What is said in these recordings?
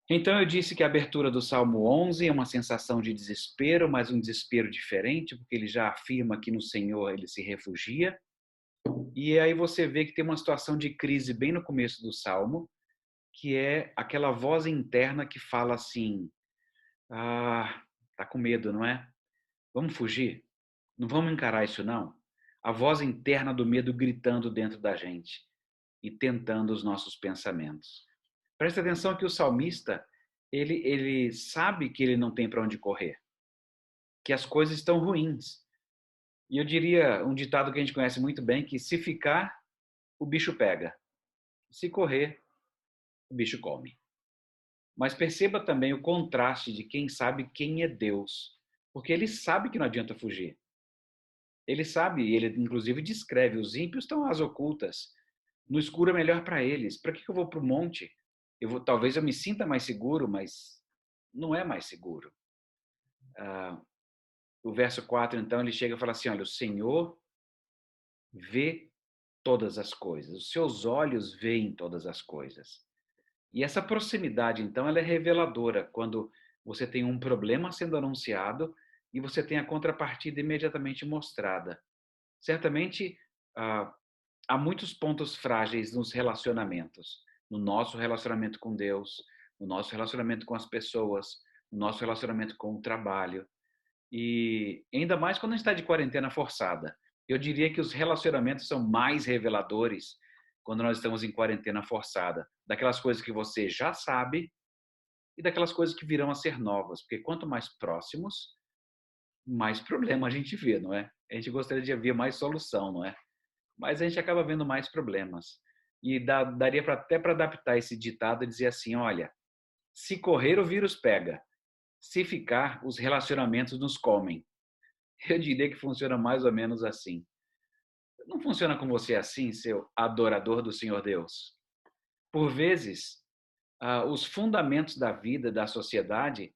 Então eu disse que a abertura do Salmo 11 é uma sensação de desespero, mas um desespero diferente, porque ele já afirma que no Senhor ele se refugia. E aí você vê que tem uma situação de crise bem no começo do Salmo, que é aquela voz interna que fala assim: "Ah, tá com medo, não é? Vamos fugir? Não vamos encarar isso não?" A voz interna do medo gritando dentro da gente e tentando os nossos pensamentos. Presta atenção que o salmista, ele sabe que ele não tem para onde correr, que as coisas estão ruins. E eu diria um ditado que a gente conhece muito bem, que se ficar, o bicho pega. Se correr, o bicho come. Mas perceba também o contraste de quem sabe quem é Deus, porque ele sabe que não adianta fugir. Ele sabe, ele inclusive descreve, os ímpios estão às ocultas. No escuro é melhor para eles. Para que eu vou para o monte? Talvez eu me sinta mais seguro, mas não é mais seguro. Ah, o verso 4, então, ele chega e fala assim: olha, o Senhor vê todas as coisas, os seus olhos veem todas as coisas. E essa proximidade, então, ela é reveladora quando você tem um problema sendo anunciado e você tem a contrapartida imediatamente mostrada. Certamente, ah, há muitos pontos frágeis nos relacionamentos, no nosso relacionamento com Deus, no nosso relacionamento com as pessoas, no nosso relacionamento com o trabalho. E ainda mais quando a gente está de quarentena forçada. Eu diria que os relacionamentos são mais reveladores quando nós estamos em quarentena forçada, daquelas coisas que você já sabe e daquelas coisas que virão a ser novas, porque quanto mais próximos, mais problema a gente vê, não é? A gente gostaria de ver mais solução, não é? Mas a gente acaba vendo mais problemas. E daria até para adaptar esse ditado e dizer assim: olha, se correr, o vírus pega. Se ficar, os relacionamentos nos comem. Eu diria que funciona mais ou menos assim. Não funciona com você assim, seu adorador do Senhor Deus? Por vezes, os fundamentos da vida, da sociedade,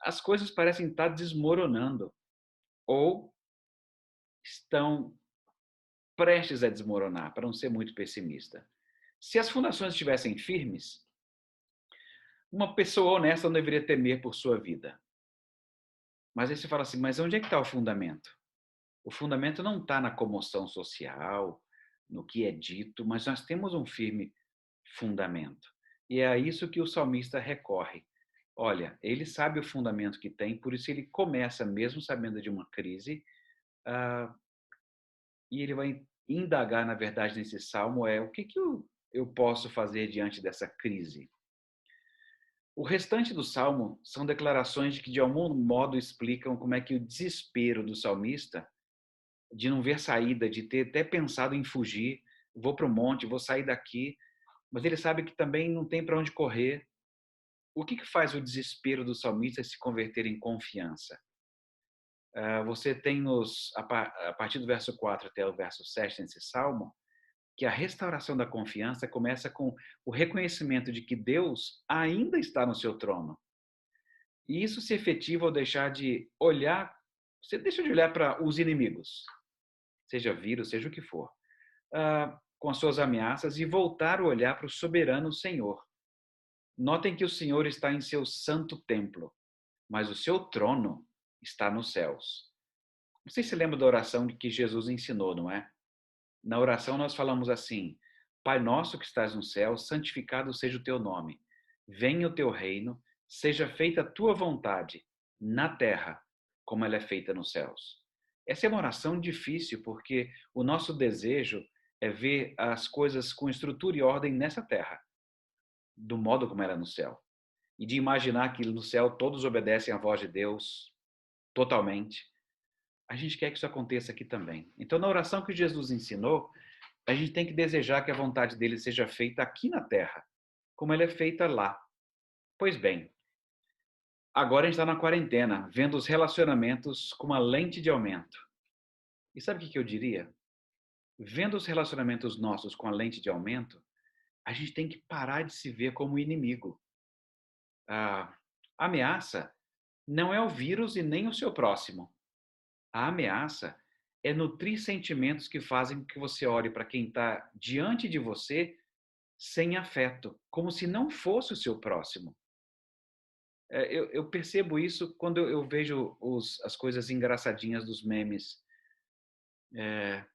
as coisas parecem estar desmoronando ou estão prestes a desmoronar, para não ser muito pessimista. Se as fundações estivessem firmes, uma pessoa honesta não deveria temer por sua vida. Mas aí você fala assim, mas onde é que está o fundamento? O fundamento não está na comoção social, no que é dito, mas nós temos um firme fundamento. E é a isso que o salmista recorre. Olha, ele sabe o fundamento que tem, por isso ele começa, mesmo sabendo de uma crise, ah, e ele vai indagar, na verdade, nesse salmo, o que, que eu posso fazer diante dessa crise? O restante do salmo são declarações que, de algum modo, explicam como é que o desespero do salmista, de não ver saída, de ter até pensado em fugir, vou para o monte, vou sair daqui, mas ele sabe que também não tem para onde correr. O que, que faz o desespero do salmista se converter em confiança? Você tem a partir do verso 4 até o verso 7 nesse salmo, que a restauração da confiança começa com o reconhecimento de que Deus ainda está no seu trono. E isso se efetiva ao deixar de olhar, você deixa de olhar para os inimigos, seja vírus, seja o que for, com as suas ameaças e voltar a olhar para o soberano Senhor. Notem que o Senhor está em seu santo templo, mas o seu trono está nos céus. Não sei se lembra da oração que Jesus ensinou, não é? Na oração nós falamos assim: Pai nosso que estás no céu, santificado seja o teu nome. Venha o teu reino, seja feita a tua vontade, na terra, como ela é feita nos céus. Essa é uma oração difícil, porque o nosso desejo é ver as coisas com estrutura e ordem nessa terra, do modo como era no céu. E de imaginar que no céu todos obedecem à voz de Deus totalmente. A gente quer que isso aconteça aqui também. Então, na oração que Jesus ensinou, a gente tem que desejar que a vontade dele seja feita aqui na terra, como ela é feita lá. Pois bem, agora a gente está na quarentena, vendo os relacionamentos com uma lente de aumento. E sabe o que eu diria? Vendo os relacionamentos nossos com a lente de aumento, a gente tem que parar de se ver como inimigo. A ameaça não é o vírus e nem o seu próximo. A ameaça é nutrir sentimentos que fazem com que você olhe para quem está diante de você sem afeto, como se não fosse o seu próximo. Eu percebo isso quando eu vejo as coisas engraçadinhas dos memes. É,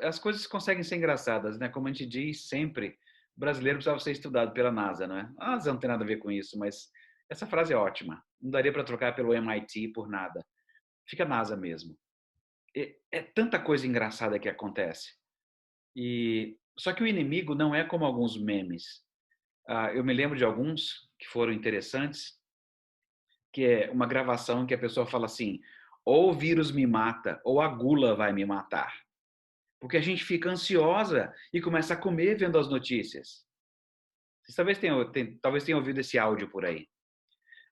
as coisas conseguem ser engraçadas, né? Como a gente diz sempre, brasileiro precisava ser estudado pela NASA, não é? A NASA não tem nada a ver com isso, mas essa frase é ótima. Não daria para trocar pelo MIT por nada. Fica NASA mesmo. É tanta coisa engraçada que acontece. E só que o inimigo não é como alguns memes. Eu me lembro de alguns que foram interessantes, que é uma gravação que a pessoa fala assim: ou o vírus me mata, ou a gula vai me matar. Porque a gente fica ansiosa e começa a comer vendo as notícias. Vocês talvez tenham ouvido esse áudio por aí.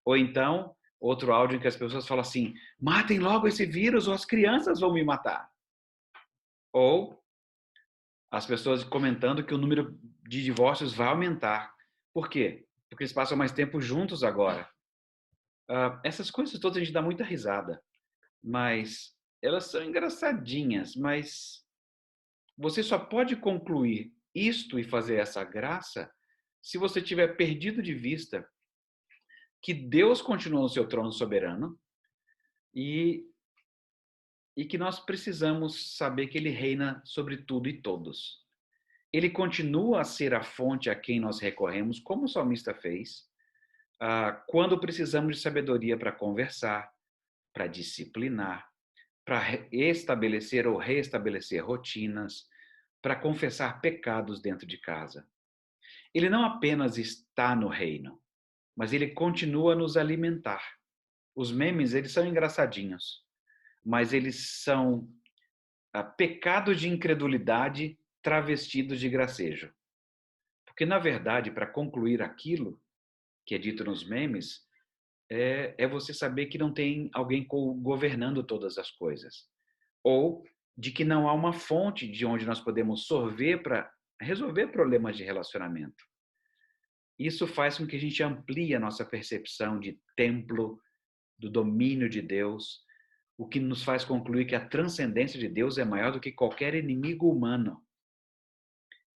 Ou então, outro áudio em que as pessoas falam assim: matem logo esse vírus ou as crianças vão me matar. Ou as pessoas comentando que o número de divórcios vai aumentar. Por quê? Porque eles passam mais tempo juntos agora. Essas coisas todas a gente dá muita risada, mas elas são engraçadinhas, mas você só pode concluir isto e fazer essa graça se você tiver perdido de vista que Deus continua no seu trono soberano e, e que nós precisamos saber que Ele reina sobre tudo e todos. Ele continua a ser a fonte a quem nós recorremos, como o salmista fez, quando precisamos de sabedoria para conversar, para disciplinar, para estabelecer ou reestabelecer rotinas, para confessar pecados dentro de casa. Ele não apenas está no reino, mas ele continua a nos alimentar. Os memes, eles são engraçadinhos, mas eles são pecados de incredulidade travestidos de gracejo. Porque, na verdade, para concluir aquilo que é dito nos memes, é você saber que não tem alguém governando todas as coisas. Ou de que não há uma fonte de onde nós podemos sorver para resolver problemas de relacionamento. Isso faz com que a gente amplie a nossa percepção de templo, do domínio de Deus, o que nos faz concluir que a transcendência de Deus é maior do que qualquer inimigo humano.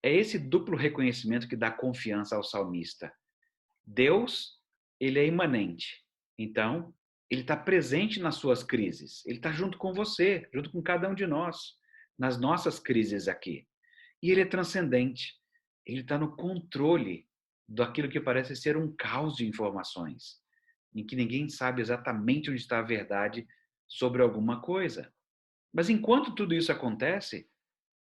É esse duplo reconhecimento que dá confiança ao salmista. Deus, ele é imanente. Então, ele está presente nas suas crises. Ele está junto com você, junto com cada um de nós, nas nossas crises aqui. E ele é transcendente. Ele está no controle daquilo que parece ser um caos de informações, em que ninguém sabe exatamente onde está a verdade sobre alguma coisa. Mas enquanto tudo isso acontece,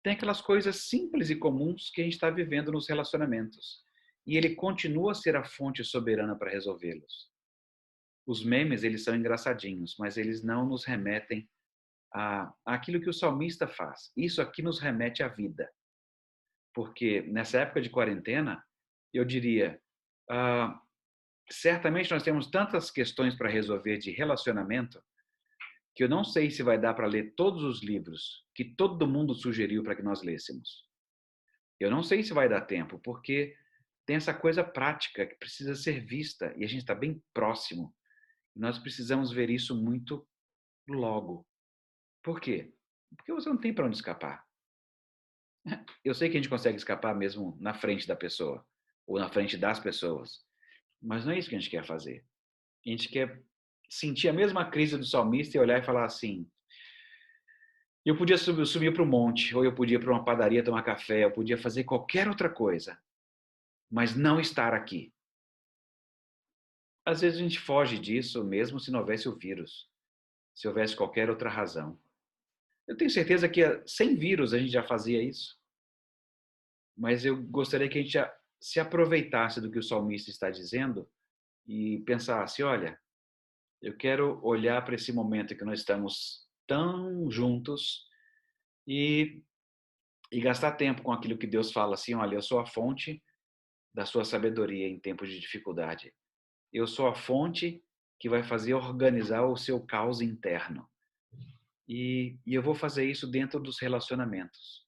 tem aquelas coisas simples e comuns que a gente está vivendo nos relacionamentos. E ele continua a ser a fonte soberana para resolvê-los. Os memes, eles são engraçadinhos, mas eles não nos remetem àquilo que o salmista faz. Isso aqui nos remete à vida. Porque nessa época de quarentena, eu diria, certamente nós temos tantas questões para resolver de relacionamento que eu não sei se vai dar para ler todos os livros que todo mundo sugeriu para que nós lêssemos. Eu não sei se vai dar tempo, porque tem essa coisa prática que precisa ser vista e a gente está bem próximo. Nós precisamos ver isso muito logo. Por quê? Porque você não tem para onde escapar. Eu sei que a gente consegue escapar mesmo na frente da pessoa, ou na frente das pessoas, mas não é isso que a gente quer fazer. A gente quer sentir a mesma crise do salmista e olhar e falar assim: eu podia subir para o monte, ou eu podia ir para uma padaria tomar café, eu podia fazer qualquer outra coisa, mas não estar aqui. Às vezes a gente foge disso mesmo se não houvesse o vírus, se houvesse qualquer outra razão. Eu tenho certeza que sem vírus a gente já fazia isso, mas eu gostaria que a gente já se aproveitasse do que o salmista está dizendo e pensasse: olha, eu quero olhar para esse momento em que nós estamos tão juntos e gastar tempo com aquilo que Deus fala assim: olha, eu sou a fonte da sua sabedoria em tempos de dificuldade. Eu sou a fonte que vai fazer organizar o seu caos interno. E eu vou fazer isso dentro dos relacionamentos.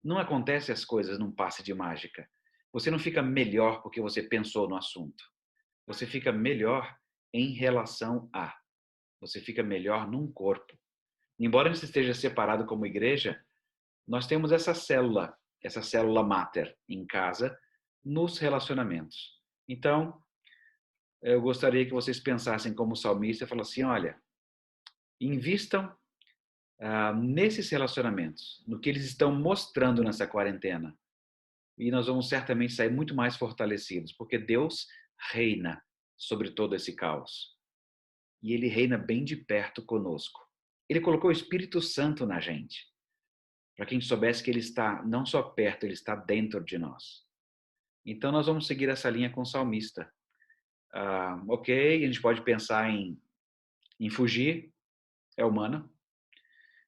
Não acontece as coisas num passe de mágica. Você não fica melhor porque você pensou no assunto. Você fica melhor em relação a. Você fica melhor num corpo. Embora você esteja separado como igreja, nós temos essa célula máter em casa, nos relacionamentos. Então, eu gostaria que vocês pensassem como salmista e falassem assim, olha, invistam nesses relacionamentos, no que eles estão mostrando nessa quarentena. E nós vamos certamente sair muito mais fortalecidos, porque Deus reina sobre todo esse caos. E Ele reina bem de perto conosco. Ele colocou o Espírito Santo na gente, para que a gente soubesse que Ele está não só perto, Ele está dentro de nós. Então nós vamos seguir essa linha com o salmista. Ok, a gente pode pensar em fugir, é humano.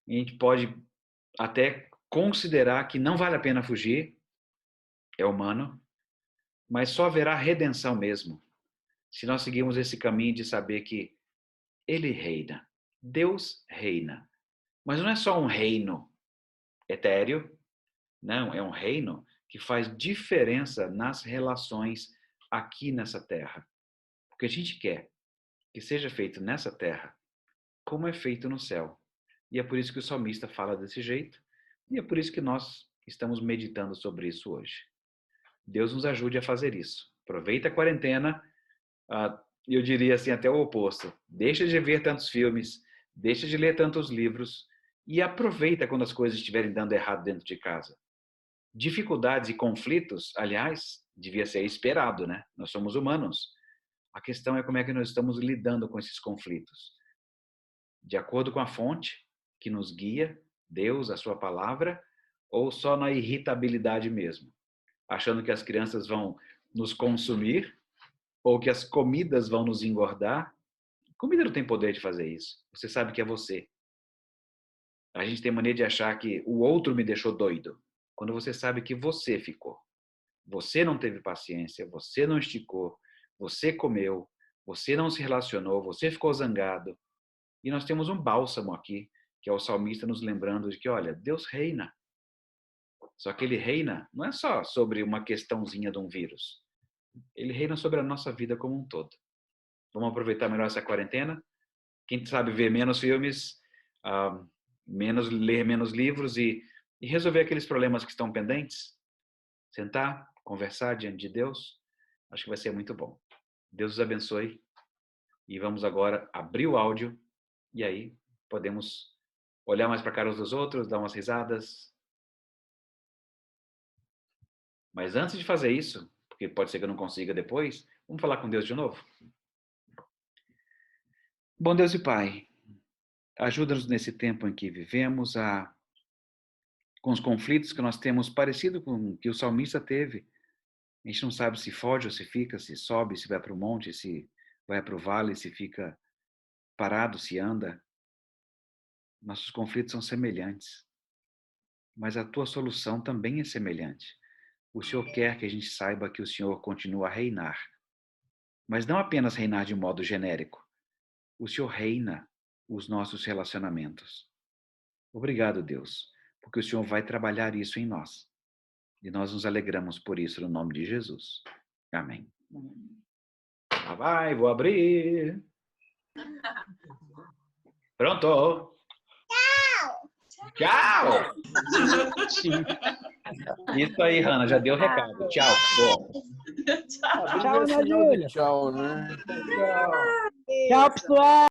A gente pode até considerar que não vale a pena fugir, é humano. Mas só haverá redenção mesmo, se nós seguirmos esse caminho de saber que Ele reina. Deus reina. Mas não é só um reino etéreo, não, é um reino que faz diferença nas relações aqui nessa terra. Porque a gente quer que seja feito nessa terra como é feito no céu. E é por isso que o salmista fala desse jeito, e é por isso que nós estamos meditando sobre isso hoje. Deus nos ajude a fazer isso. Aproveita a quarentena, eu diria assim até o oposto. Deixa de ver tantos filmes, deixa de ler tantos livros e aproveita quando as coisas estiverem dando errado dentro de casa. Dificuldades e conflitos, aliás, devia ser esperado, né? Nós somos humanos. A questão é como é que nós estamos lidando com esses conflitos. De acordo com a fonte que nos guia, Deus, a sua palavra, ou só na irritabilidade mesmo? Achando que as crianças vão nos consumir ou que as comidas vão nos engordar? Comida não tem poder de fazer isso. Você sabe que é você. A gente tem mania de achar que o outro me deixou doido, quando você sabe que você ficou. Você não teve paciência, você não esticou, você comeu, você não se relacionou, você ficou zangado. E nós temos um bálsamo aqui, que é o salmista nos lembrando de que, olha, Deus reina. Só que Ele reina não é só sobre uma questãozinha de um vírus. Ele reina sobre a nossa vida como um todo. Vamos aproveitar melhor essa quarentena? Quem sabe ver menos filmes, ler menos livros e resolver aqueles problemas que estão pendentes? Sentar, conversar diante de Deus? Acho que vai ser muito bom. Deus os abençoe. E vamos agora abrir o áudio e aí podemos olhar mais para a cara uns dos outros, dar umas risadas. Mas antes de fazer isso, porque pode ser que eu não consiga depois, vamos falar com Deus de novo? Bom Deus e Pai, ajuda-nos nesse tempo em que vivemos com os conflitos que nós temos parecido com o que o salmista teve. A gente não sabe se foge ou se fica, se sobe, se vai para o monte, se vai para o vale, se fica parado, se anda. Nossos conflitos são semelhantes, mas a tua solução também é semelhante. O Senhor quer que a gente saiba que o Senhor continua a reinar, mas não apenas reinar de modo genérico. O Senhor reina os nossos relacionamentos. Obrigado, Deus, porque o Senhor vai trabalhar isso em nós. E nós nos alegramos por isso no nome de Jesus. Amém. Vai, vou abrir. Pronto. Tchau. Isso aí, Hanna, já deu o recado. Tchau. Tchau, Ana Júlia. Tchau, né? Tchau, pessoal.